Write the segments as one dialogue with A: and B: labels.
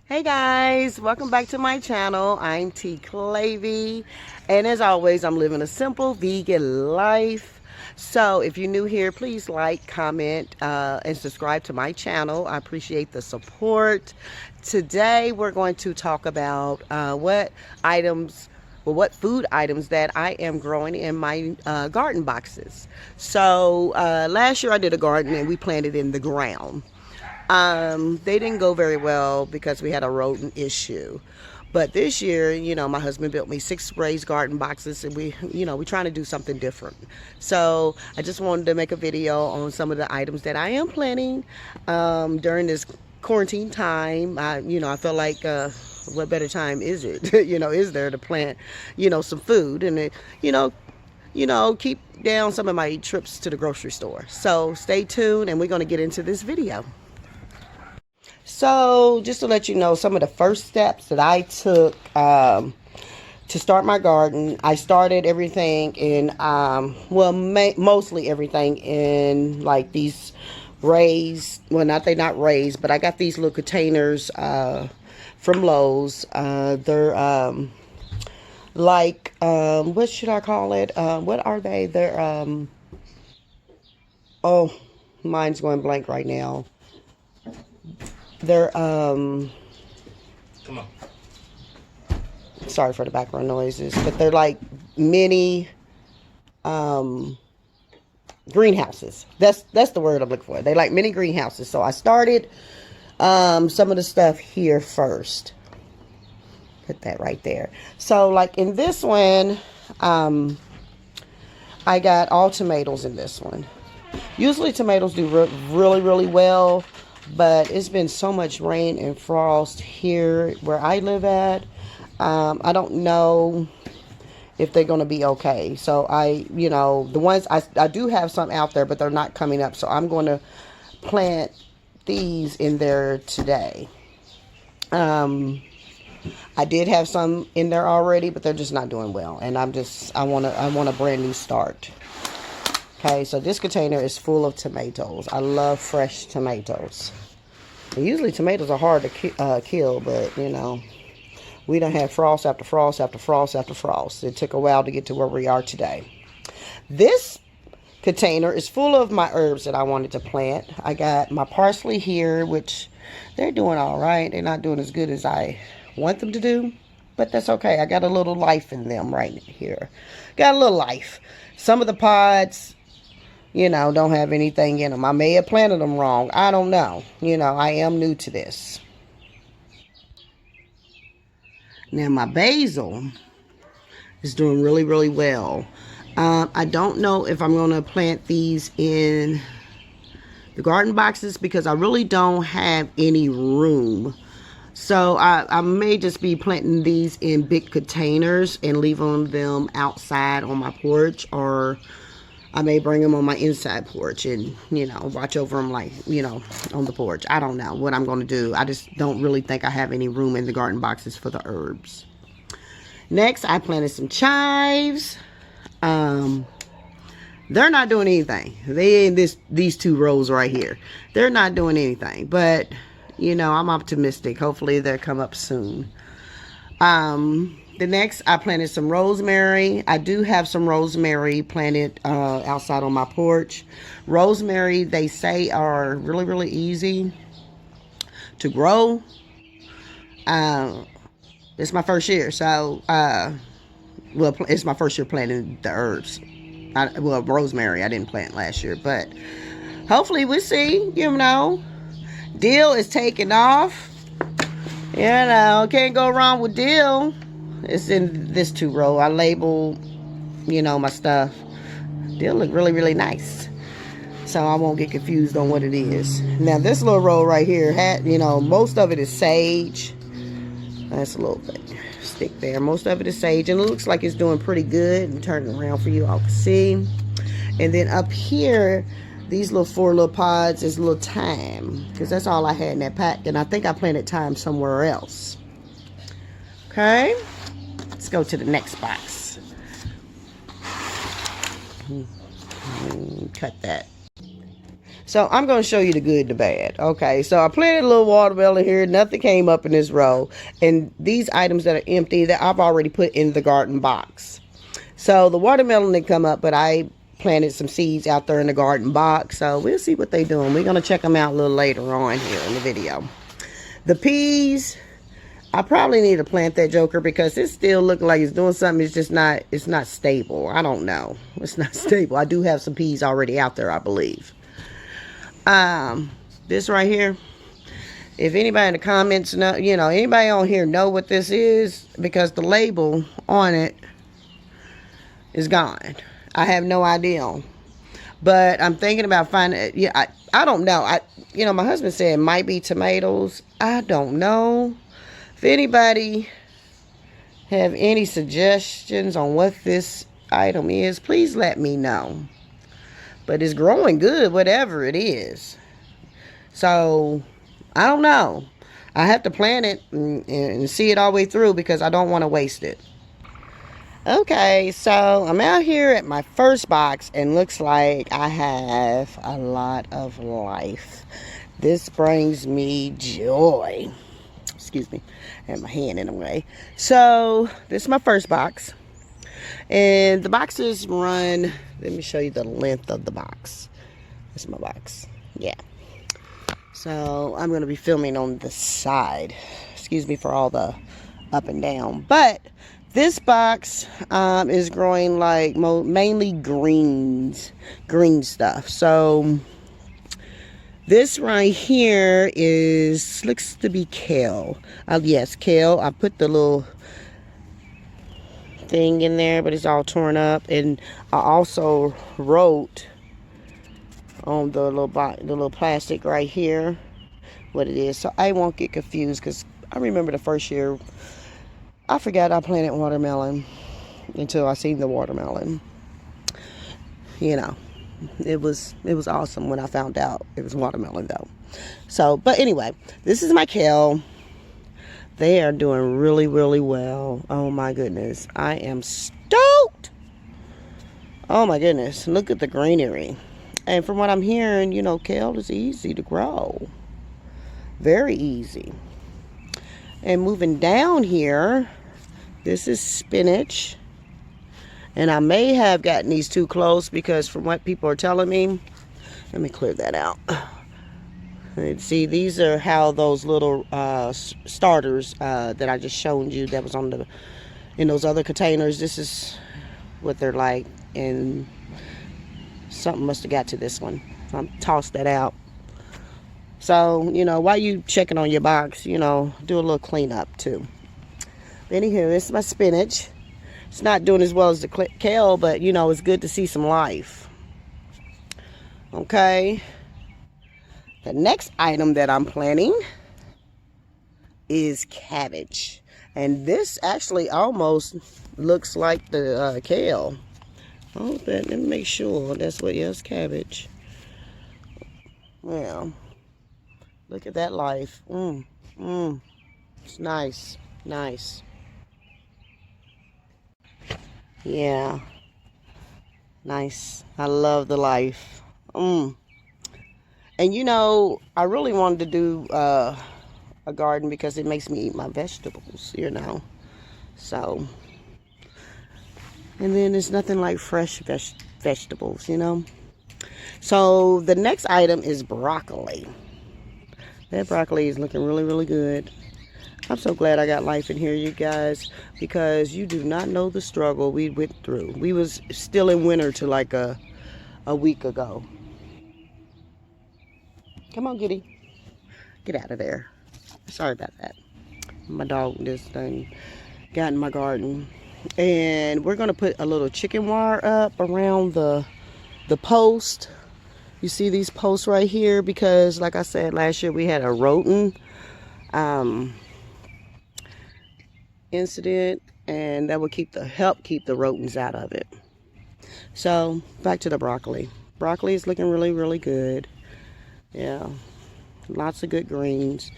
A: Hey guys, welcome back to my channel. I'm teeclavey, and as always, I'm living a simple vegan life. So if you're new here, please like, comment, and subscribe to my channel. I appreciate the support. Today we're going to talk about what food items that I am growing in my garden boxes. So last year I did a garden and we planted in the ground. They didn't go very well because we had a rodent issue. But this year, my husband built me 6 raised garden boxes, and we're trying to do something different. So I just wanted to make a video on some of the items that I am planting during this quarantine time. I feel like what better time is it? Is there to plant, some food and keep down some of my trips to the grocery store. So stay tuned, and we're going to get into this video. So just to let you know some of the first steps that I took to start my garden, I started everything in, mostly everything in like these raised, well, not raised, but I got these little containers from Lowe's. They're what should I call it? What are they? They're, oh, mine's going blank right now. They're, Come on. Sorry for the background noises, but they're like mini, greenhouses. That's the word I'm looking for. They like mini greenhouses. So I started, some of the stuff here first. Put that right there. So like in this one, I got all tomatoes in this one. Usually tomatoes do really, really well. But it's been so much rain and frost here where I live at. I don't know if they're going to be okay. So the ones, I do have some out there, but they're not coming up. So I'm going to plant these in there today. I did have some in there already, but they're just not doing well. And I want a brand new start. Okay, so this container is full of tomatoes. I love fresh tomatoes. And usually tomatoes are hard to kill, but, we done had frost after frost after frost after frost. It took a while to get to where we are today. This container is full of my herbs that I wanted to plant. I got my parsley here, which they're doing all right. They're not doing as good as I want them to do, but that's okay. I got a little life in them right here. Got a little life. Some of the pods, don't have anything in them. I may have planted them wrong. I don't know. I am new to this. Now, my basil is doing really, really well. I don't know if I'm going to plant these in the garden boxes because I really don't have any room. So I may just be planting these in big containers and leaving them outside on my porch, or I may bring them on my inside porch and, watch over them like, on the porch. I don't know what I'm going to do. I just don't really think I have any room in the garden boxes for the herbs. Next, I planted some chives. They're not doing anything. They in these 2 rows right here. They're not doing anything. But, I'm optimistic. Hopefully they'll come up soon. The next, I planted some rosemary. I do have some rosemary planted outside on my porch. Rosemary, they say, are really, really easy to grow. It's my first year, so, it's my first year planting the herbs. Rosemary, I didn't plant last year, but hopefully we'll see, Dill is taking off. Can't go wrong with dill. It's in this 2 row. I labeled, my stuff. Dill look really, really nice. So I won't get confused on what it is. Now this little row right here had, most of it is sage. That's a little bit stick there. Most of it is sage, and it looks like it's doing pretty good. I'm turning around for you all to see. And then up here, these 4 little pods is little thyme, because that's all I had in that pack. And I think I planted thyme somewhere else. Okay, let's go to the next box. Cut that. So I'm going to show you the good and the bad. Okay, so I planted a little watermelon here. Nothing came up in this row. And these items that are empty that I've already put in the garden box. So the watermelon didn't come up, but I planted some seeds out there in the garden box. So we'll see what they're doing. We're going to check them out a little later on here in the video. The peas, I probably need to plant that joker because it still looks like it's doing something. It's just not, it's not stable. I don't know. It's not stable. I do have some peas already out there, I believe. This right here, if anybody in the comments know, you know, anybody on here know what this is, because the label on it is gone. I have no idea. But I'm thinking about finding it. Yeah, I don't know. You know, my husband said it might be tomatoes. I don't know. If anybody have any suggestions on what this item is, please let me know. But it's growing good, whatever it is. So, I don't know. I have to plant it and see it all the way through because I don't want to waste it. Okay, so I'm out here at my first box and looks like I have a lot of life. This brings me joy. Excuse me, I have my hand in the way. So, this is my first box. And the boxes run, let me show you the length of the box. This is my box. Yeah. So I'm going to be filming on the side. Excuse me for all the up and down. But this box is growing like mainly green stuff. So this right here looks to be kale. Yes, kale. I put the little thing in there, but it's all torn up. And I also wrote on the little plastic right here what it is, so I won't get confused, because I remember the first year I forgot I planted watermelon until I seen the watermelon. You know, it was awesome when I found out it was watermelon though. So, but anyway, this is my kale. They are doing really, really well. Oh my goodness. I am stoked. Oh my goodness. Look at the greenery. And from what I'm hearing, you know, kale is easy to grow. Very easy. And moving down here, this is spinach. And I may have gotten these too close because from what people are telling me, let me clear that out. And see, these are how those little starters that I just showed you that was in those other containers. This is what they're like, and something must have got to this one. So I'm tossed that out. So, you know, while you checking on your box, you know, do a little cleanup too. But anywho, this is my spinach. It's not doing as well as the kale, but you know, it's good to see some life. Okay. The next item that I'm planting is cabbage. And this actually almost looks like the kale. Oh, let me make sure that's what, yes, cabbage. Well, look at that life. It's nice, nice. Yeah, nice. I love the life. And you know, I really wanted to do a garden because it makes me eat my vegetables, you know. So, and then there's nothing like fresh vegetables, you know. So the next item is broccoli. That broccoli is looking really, really good. I'm so glad I got life in here, you guys, because you do not know the struggle we went through. We was still in winter till like a week ago. Come on, Giddy. Get out of there. Sorry about that. My dog just done got in my garden. And we're going to put a little chicken wire up around the post. You see these posts right here? Because, like I said, last year we had a rodent incident. And that would help keep the rodents out of it. So, back to the broccoli. Broccoli is looking really, really good. Yeah, lots of good greens.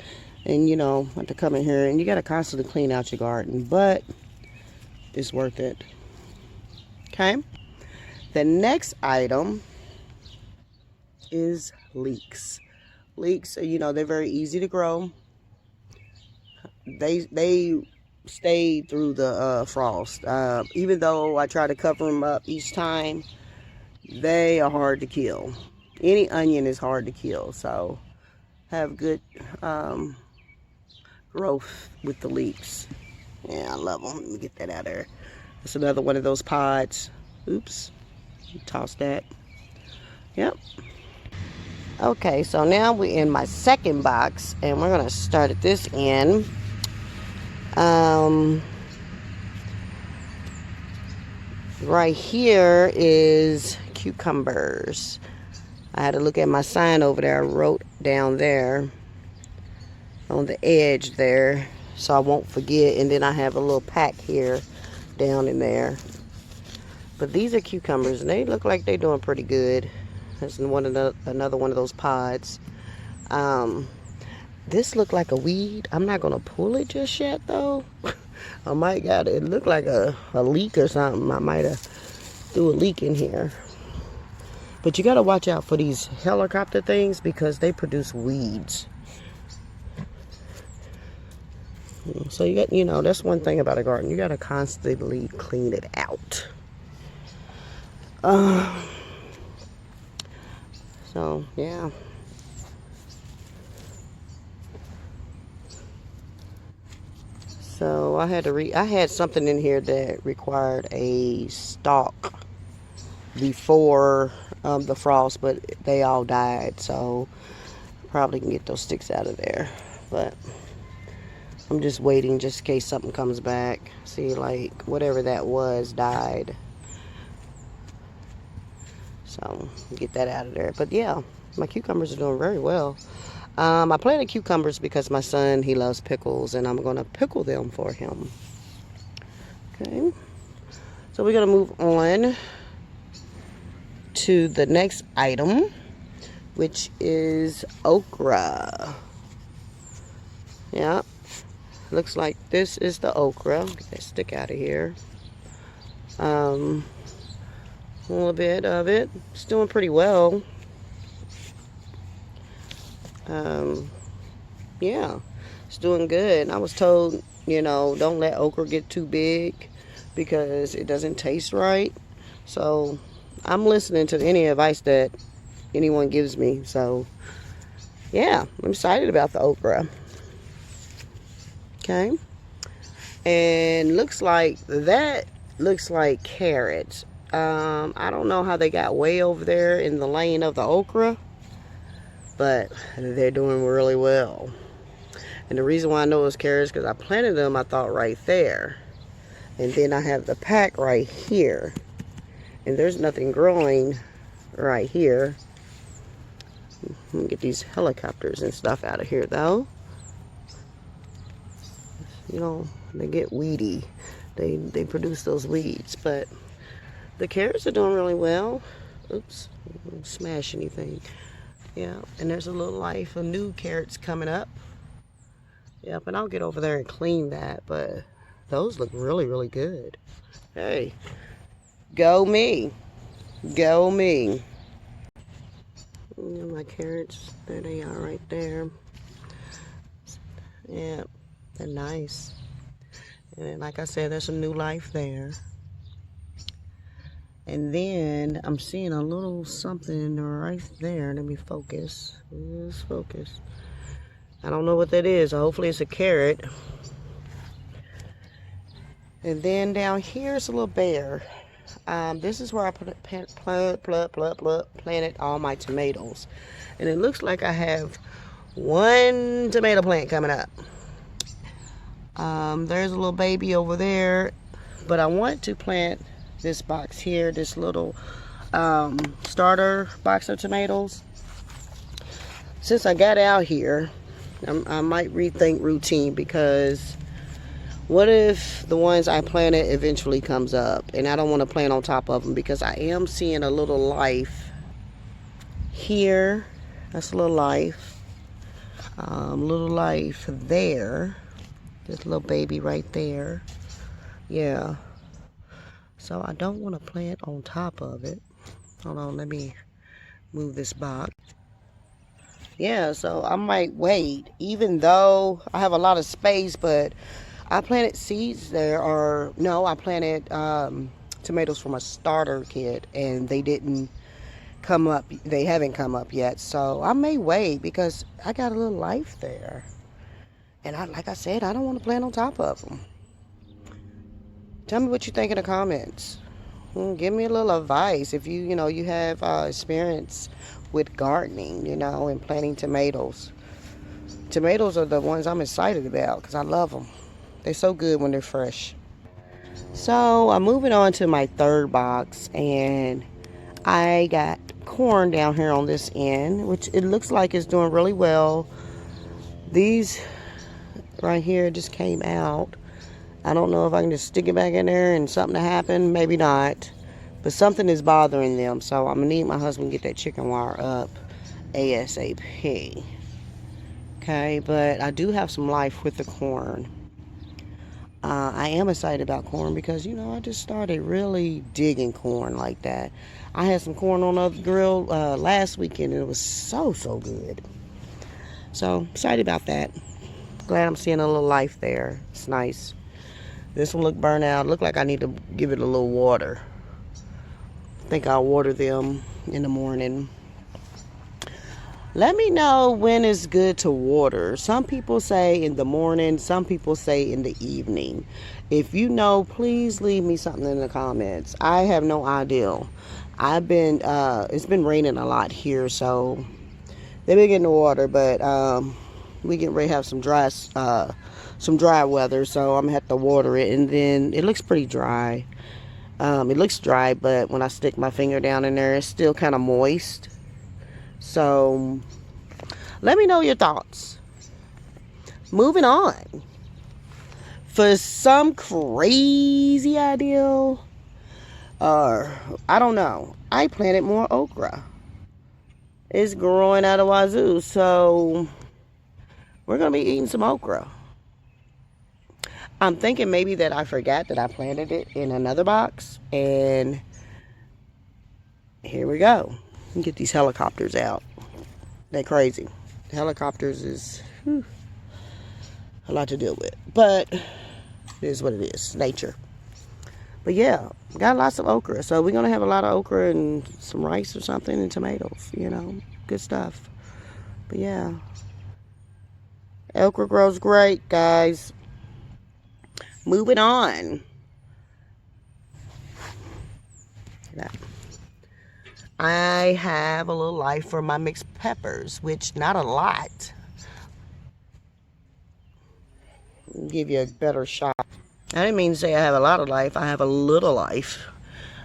A: And you know, have to come in here and you got to constantly clean out your garden, but it's worth it. Okay, the next item is leeks. Leeks, you know, they're very easy to grow. They stay through the frost. Even though I try to cover them up each time, they are hard to kill. Any onion is hard to kill, so have good growth with the leeks. Yeah, I love them. Let me get that out of there. That's another one of those pods. Oops, toss that. Yep. Okay, so now we're in my second box, and we're gonna start at this end. Right here is cucumbers. I had to look at my sign over there. I wrote down there on the edge there so I won't forget, and then I have a little pack here down in there. But these are cucumbers, and they look like they're doing pretty good. That's another one of those pods. This looked like a weed. I'm not gonna pull it just yet though. I might got it. It looked like a leak or something. I might have threw a leak in here. But you gotta watch out for these helicopter things because they produce weeds. So you got, you know, that's one thing about a garden. You gotta constantly clean it out. So yeah. So I had something in here that required a stalk before the frost, but they all died, so probably can get those sticks out of there. But I'm just waiting just in case something comes back. See, like whatever that was died, so get that out of there. But yeah, my cucumbers are doing very well. I planted cucumbers because my son, he loves pickles, and I'm going to pickle them for him. Okay. So we're going to move on to the next item, which is okra. Yeah. Looks like this is the okra. Get that stick out of here. A little bit of it. It's doing pretty well. Yeah, it's doing good. I was told, you know, don't let okra get too big because it doesn't taste right. So I'm listening to any advice that anyone gives me. So yeah, I'm excited about the okra. Okay. And looks like carrots. I don't know how they got way over there in the lane of the okra, but they're doing really well. And the reason why I know it's carrots because I planted them, I thought, right there. And then I have the pack right here. And there's nothing growing right here. Let me get these helicopters and stuff out of here, though. You know, they get weedy. They produce those weeds. But the carrots are doing really well. Oops, I don't smash anything. Yeah, and there's a little life of new carrots coming up. Yep, and I'll get over there and clean that, but those look really, really good. Hey, go me. Go me. My carrots, there they are right there. Yeah, they're nice. And like I said, there's some new life there. And then I'm seeing a little something right there. Let me focus. Let's focus. I don't know what that is. Hopefully it's a carrot. And then down here is a little bear. This is where I planted all my tomatoes. And it looks like I have one tomato plant coming up. There's a little baby over there. But I want to plant this box here, this little starter box of tomatoes. Since I got out here, I might rethink routine, because what if the ones I planted eventually comes up and I don't want to plant on top of them, because I am seeing a little life here. That's a little life. Little life there. This little baby right there. Yeah. So I don't want to plant on top of it. Hold on, let me Move this box. Yeah, so I might wait, even though I have a lot of space, but I planted seeds there, or no, I planted tomatoes from a starter kit, and they didn't come up. They haven't come up yet, so I may wait because I got a little life there. And like I said, I don't want to plant on top of them. Tell me what you think in the comments. Give me a little advice if you have experience with gardening, and planting tomatoes. Tomatoes are the ones I'm excited about because I love them. They're so good when they're fresh. So I'm moving on to my third box, and I got corn down here on this end, which it looks like it's doing really well. These right here just came out. I don't know if I can just stick it back in there and something to happen. Maybe not. But something is bothering them. So I'm going to need my husband to get that chicken wire up ASAP. Okay, but I do have some life with the corn. I am excited about corn because, I just started really digging corn like that. I had some corn on the grill last weekend, and it was so, so good. So, excited about that. Glad I'm seeing a little life there. It's nice. This one look burnt out. Look like I need to give it a little water. I think I'll water them in the morning. Let me know when it's good to water. Some people say in the morning. Some people say in the evening. If you know, please leave me something in the comments. I have no idea. It's been raining a lot here, so they've been getting the water, but we getting ready to have some dry weather, so I'm gonna have to water it. And then it looks pretty dry. It looks dry, but when I stick my finger down in there, it's still kind of moist. So let me know your thoughts. Moving on. For some crazy idea, or I don't know, I planted more okra. It's growing out of wazoo, so we're gonna be eating some okra. I'm thinking maybe that I forgot that I planted it in another box, and here we go. Get these helicopters out. They're crazy. Helicopters is a lot to deal with, but it is what it is. Nature. But yeah, got lots of okra, so we're gonna have a lot of okra and some rice or something and tomatoes. Good stuff. But yeah, okra grows great, guys. Moving on. I have a little life for my mixed peppers, which not a lot. Give you a better shot. I didn't mean to say I have a lot of life. I have a little life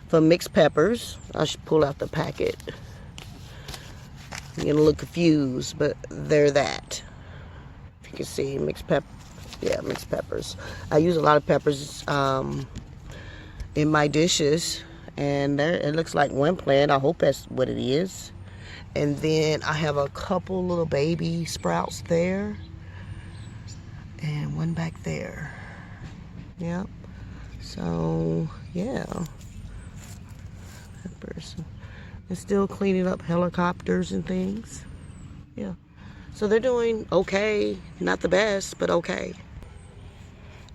A: for mixed peppers. I should pull out the packet. You're gonna look confused, but they're that. If you can see, mixed peppers. I use a lot of peppers in my dishes. And there, it looks like one plant. I hope that's what it is. And then I have a couple little baby sprouts there. And one back there. Yep. So, yeah. That person is still cleaning up helicopters and things. Yeah. So they're doing okay. Not the best, but okay.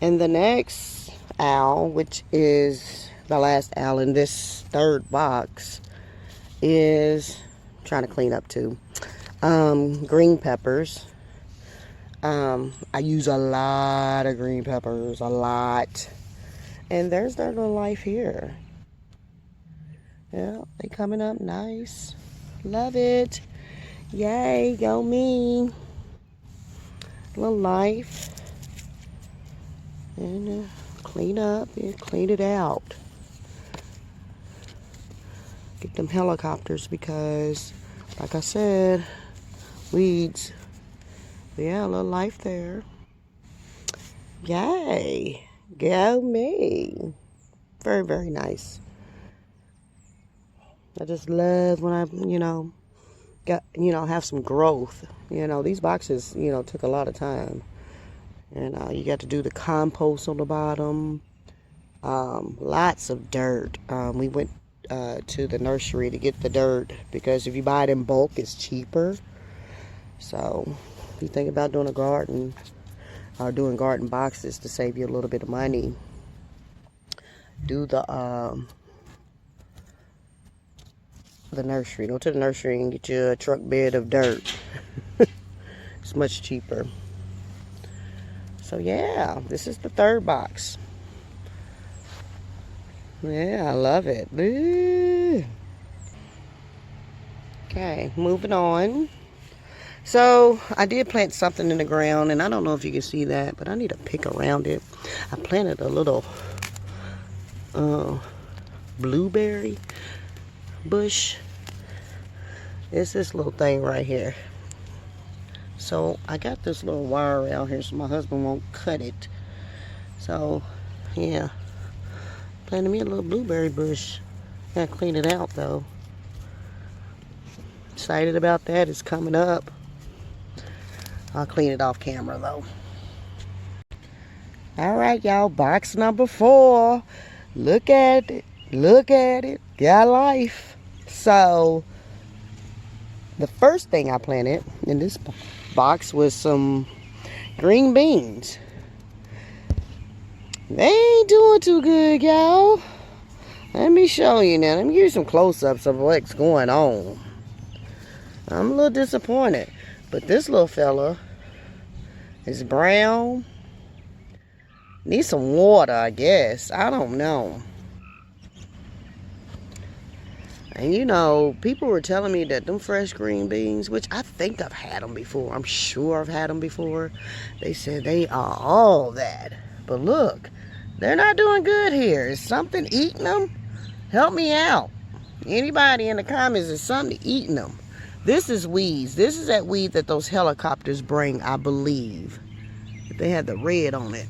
A: And the next owl, which is the last owl in this third box, is trying to clean up too. Green peppers. I use a lot of green peppers, a lot. And there's their little life here. Yeah, they coming up nice. Love it. Yay, go me. Little life. And clean up and clean it out. Get them helicopters because, like I said, weeds. Yeah, a little life there. Yay. Go me. Very, very nice. I just love when I, have some growth. These boxes, took a lot of time. And you got to do the compost on the bottom. Lots of dirt. We went to the nursery to get the dirt, because if you buy it in bulk, it's cheaper. So if you think about doing a garden or doing garden boxes to save you a little bit of money, do the nursery. Go to the nursery and get you a truck bed of dirt. It's much cheaper. So yeah, this is the third box. Yeah, I love it. Ooh. Okay, moving on. So I did plant something in the ground, and I don't know if you can see that, but I need to pick around it. I planted a little blueberry bush. It's this little thing right here. So I got this little wire around here so my husband won't cut it. So yeah, planted me a little blueberry bush. Gotta clean it out though. Excited about that. It's coming up. I'll clean it off camera though. All right, y'all, box number 4. Look at it. Look at it. Got life. So the first thing I planted in this box was some green beans. They ain't doing too good, y'all. Let me show you now. Let me give you some close-ups of what's going on. I'm a little disappointed. But this little fella is brown. Needs some water, I guess. I don't know. And you know, people were telling me that them fresh green beans, which I think I've had them before. I'm sure I've had them before. They said they are all that. But look, they're not doing good here. Is something eating them? Help me out. Anybody in the comments, is something eating them? This is weeds. This is that weed that those helicopters bring, I believe. They had the red on it.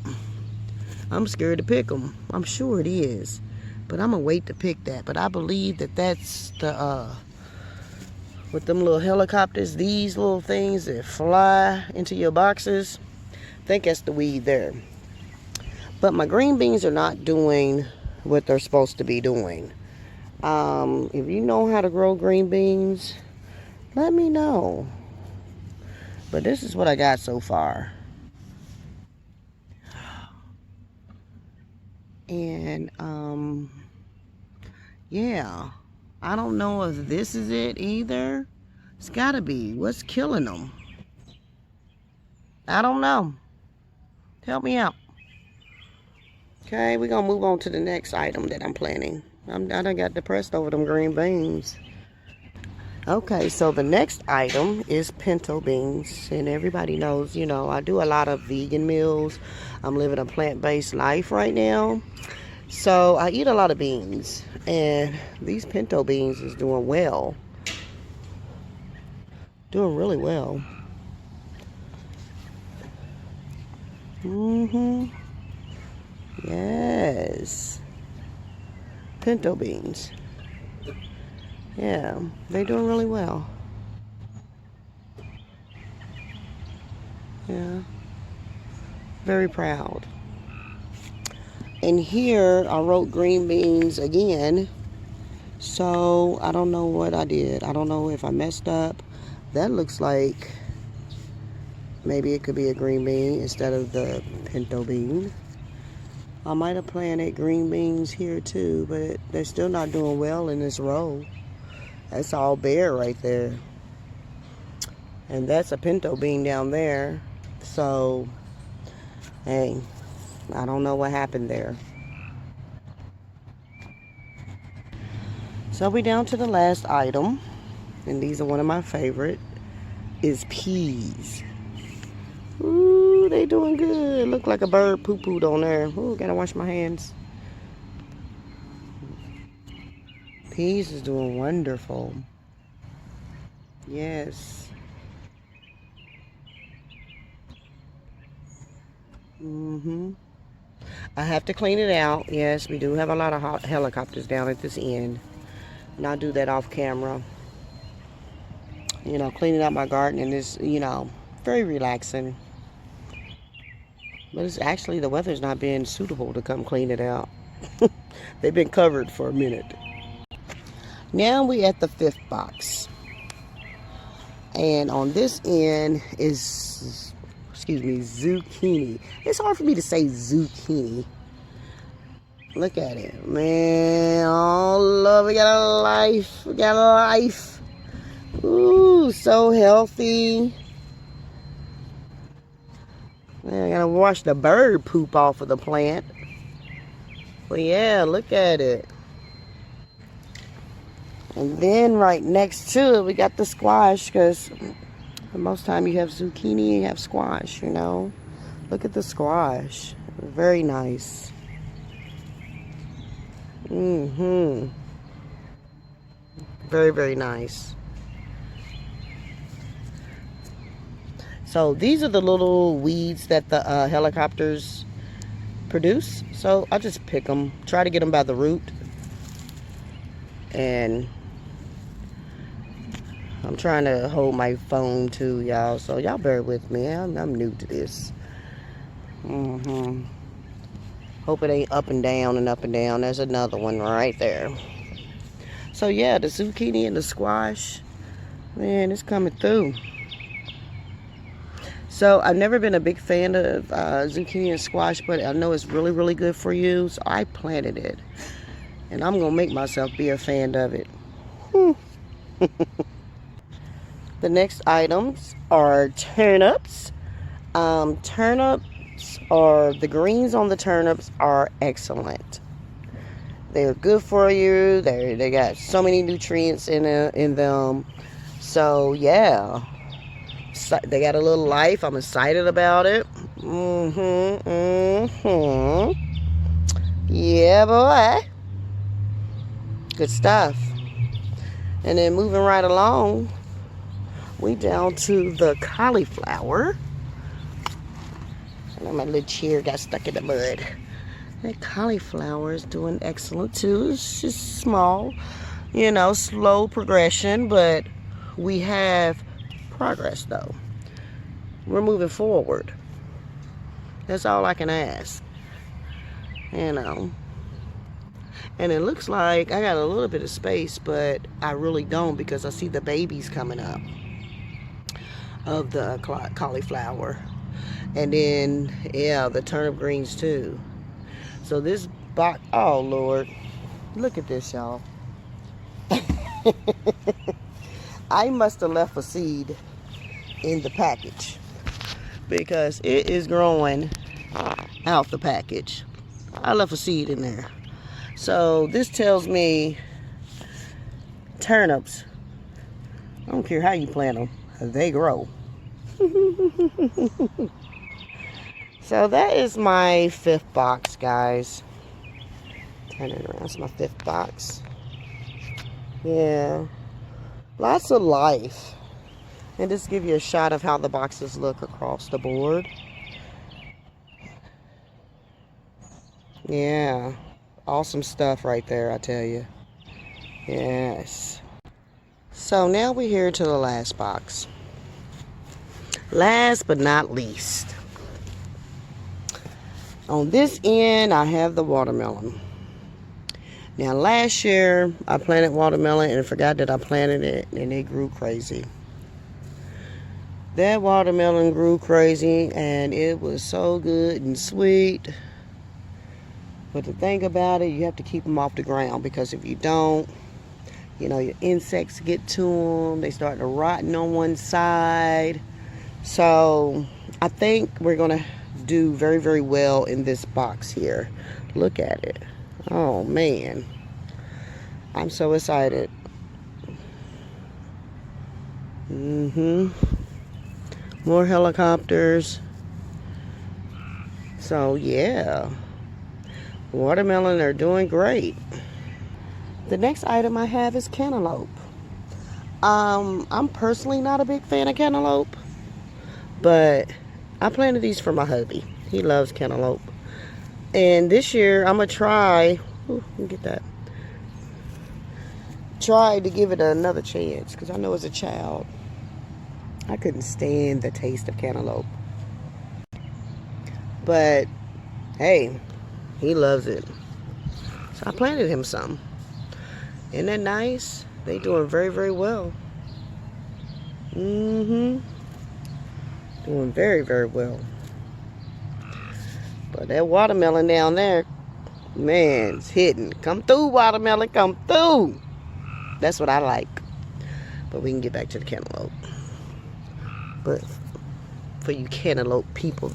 A: I'm scared to pick them. I'm sure it is. But I'm going to wait to pick that. But I believe that that's the, with them little helicopters, these little things that fly into your boxes. I think that's the weed there. But my green beans are not doing what they're supposed to be doing. If you know how to grow green beans, let me know. But this is what I got so far. And yeah, I don't know if this is it either. It's gotta be. What's killing them? I don't know. Help me out. Okay, we're gonna move on to the next item that I'm planting. I done got depressed over them green beans. Okay, so the next item is pinto beans. And everybody knows, you know, I do a lot of vegan meals. I'm living a plant-based life right now. So I eat a lot of beans. And these pinto beans is doing well. Doing really well. Yes. Pinto beans. Yeah, they're doing really well. Yeah. Very proud. And here I wrote green beans again. So I don't know what I did. I don't know if I messed up. That looks like maybe it could be a green bean instead of the pinto bean. I might have planted green beans here too, but they're still not doing well in this row. That's all bare right there. And that's a pinto bean down there. So, hey, I don't know what happened there. So we down to the last item. And these are one of my favorite. Is peas. Ooh, they doing good. Look like a bird poo-pooed on there. Ooh, gotta wash my hands. Peas is doing wonderful. Yes. I have to clean it out. Yes, we do have a lot of helicopters down at this end. And I'll do that off camera. You know, cleaning out my garden, and it's, you know, very relaxing. But it's actually, the weather's not been suitable to come clean it out. They've been covered for a minute. Now we at the 5th box. And on this end is, excuse me, zucchini. It's hard for me to say zucchini. Look at it, man. Oh, love, we got a life. We got a life. Ooh, so healthy. Man, I gotta wash the bird poop off of the plant. But yeah, look at it. And then right next to it, we got the squash, because most time you have zucchini, you have squash, you know. Look at the squash. Very nice. Very, very nice. So these are the little weeds that the helicopters produce. So I just pick them, try to get them by the root. And I'm trying to hold my phone too, y'all. So y'all bear with me. I'm new to this. Hope it ain't up and down and up and down. There's another one right there. So yeah, the zucchini and the squash, man, it's coming through. So I've never been a big fan of zucchini and squash, but I know it's really, really good for you. So I planted it. And I'm going to make myself be a fan of it. The next items are turnips. The greens on the turnips are excellent. They're good for you. They got so many nutrients in them. So yeah, they got a little life. I'm excited about it. Yeah, boy. Good stuff. And then moving right along, we down to the cauliflower. And my little chair got stuck in the mud. That cauliflower is doing excellent too. It's just small, you know, slow progression, but we have progress though. We're moving forward. That's all I can ask. You know. And it looks like I got a little bit of space, but I really don't, because I see the babies coming up of the cauliflower. And then, yeah, the turnip greens too. So this box, oh Lord, look at this, y'all. I must have left a seed in the package, because it is growing out the package. I left a seed in there. So this tells me turnips, I don't care how you plant them, they grow. So that is my 5th box, guys. Turn it around, it's my 5th box. Yeah, lots of life. And just give you a shot of how the boxes look across the board. Yeah, awesome stuff right there, I tell you. Yes. So now we're here to the last box. Last but not least. On this end, I have the watermelon. Now last year, I planted watermelon and forgot that I planted it, and it grew crazy. That watermelon grew crazy, and it was so good and sweet. But the thing about it, you have to keep them off the ground, because if you don't, you know, your insects get to them. They start to rotten on one side. So I think we're going to do very, very well in this box here. Look at it. Oh, man. I'm so excited. More helicopters. So, yeah. Watermelon are doing great. The next item I have is cantaloupe. I'm personally not a big fan of cantaloupe, but I planted these for my hubby. He loves cantaloupe. And this year I'm gonna try, get that. Try to give it another chance, because I know as a child I couldn't stand the taste of cantaloupe. But hey, he loves it. So I planted him some. Isn't that nice? They doing very, very well. Doing very, very well. But that watermelon down there, man, it's hitting. Come through, watermelon, come through. That's what I like. But we can get back to the cantaloupe. But for you cantaloupe people,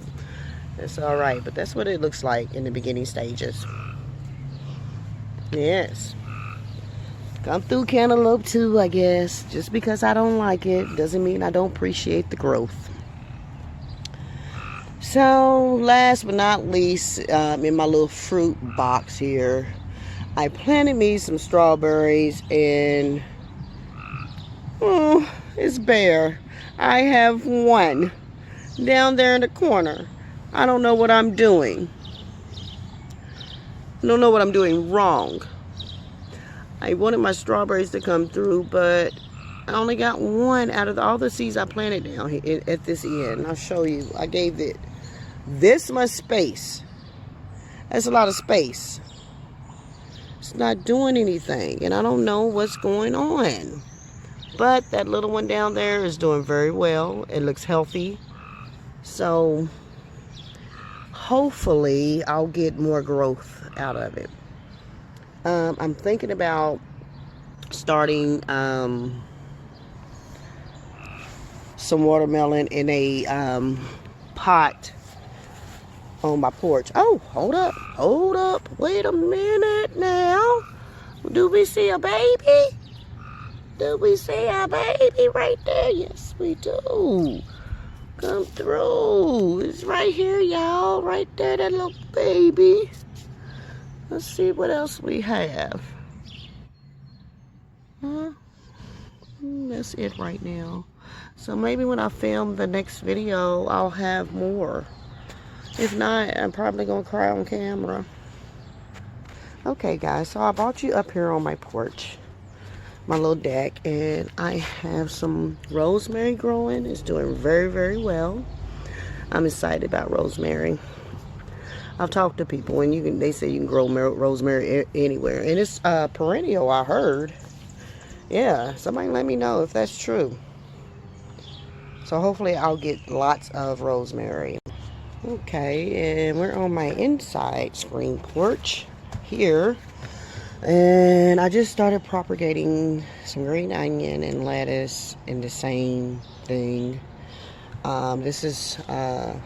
A: that's all right. But that's what it looks like in the beginning stages. Yes. Come through cantaloupe too, I guess. Just because I don't like it doesn't mean I don't appreciate the growth. So, last but not least, in my little fruit box here, I planted me some strawberries, and it's bare. I have one down there in the corner. I don't know what I'm doing. I don't know what I'm doing wrong. I wanted my strawberries to come through, but I only got one out of all the seeds I planted down here at this end. I'll show you. I gave it this much space. That's a lot of space. It's not doing anything, and I don't know what's going on. But that little one down there is doing very well. It looks healthy. So hopefully I'll get more growth out of it. I'm thinking about starting some watermelon in a pot on my porch. Oh, hold up, wait a minute now. Do we see a baby? Do we see a baby right there? Yes, we do. Come through. It's right here, y'all. Right there, that little baby. Let's see what else we have. That's it right now. So maybe when I film the next video, I'll have more. If not, I'm probably going to cry on camera. Okay, guys. So I brought you up here on my porch, my little deck, and I have some rosemary growing. It's doing very, very well. I'm excited about rosemary. I've talked to people, and they say you can grow rosemary anywhere, and it's perennial, I heard. Yeah, somebody let me know if that's true. So hopefully I'll get lots of rosemary. Okay, and we're on my inside screen porch here, and I just started propagating some green onion and lettuce in the same thing. This is I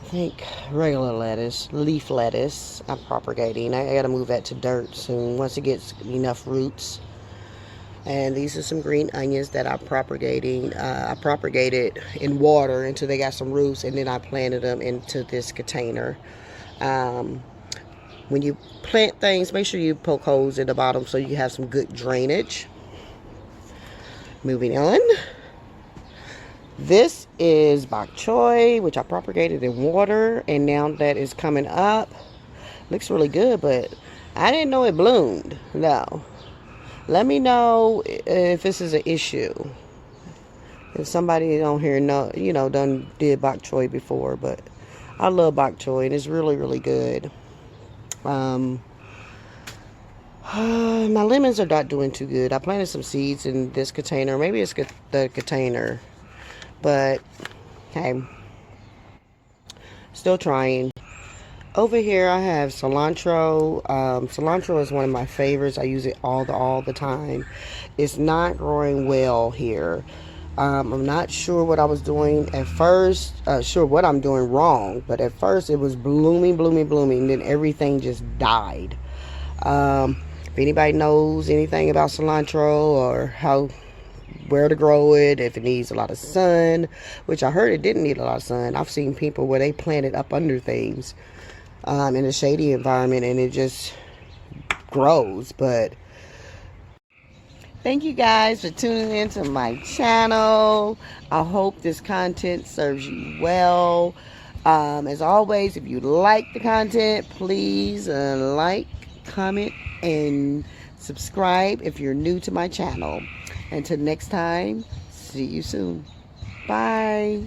A: think regular lettuce, leaf lettuce. I'm propagating. I gotta move that to dirt soon once it gets enough roots. And these are some green onions that I'm propagating. I propagated in water until they got some roots, and then I planted them into this container. When you plant things, make sure you poke holes in the bottom so you have some good drainage. Moving on. This is bok choy, which I propagated in water, and now that is coming up. Looks really good, but I didn't know it bloomed. No. Let me know if this is an issue. If somebody on here done did bok choy before, but I love bok choy, and it's really, really good. My lemons are not doing too good. I planted some seeds in this container. Maybe it's the container. But, hey, still trying. Over here I have cilantro. Cilantro is one of my favorites. I use it all the time. It's not growing well here. I'm not sure what I was doing at first. Sure what I'm doing wrong. But at first it was blooming. Then everything just died. If anybody knows anything about cilantro or where to grow it, if it needs a lot of sun, which I heard it didn't need a lot of sun. I've seen people where they plant it up under things in a shady environment, and it just grows. But thank you guys for tuning into my channel. I hope this content serves you well. As always, if you like the content, please like, comment, and subscribe if you're new to my channel. Until next time, see you soon. Bye.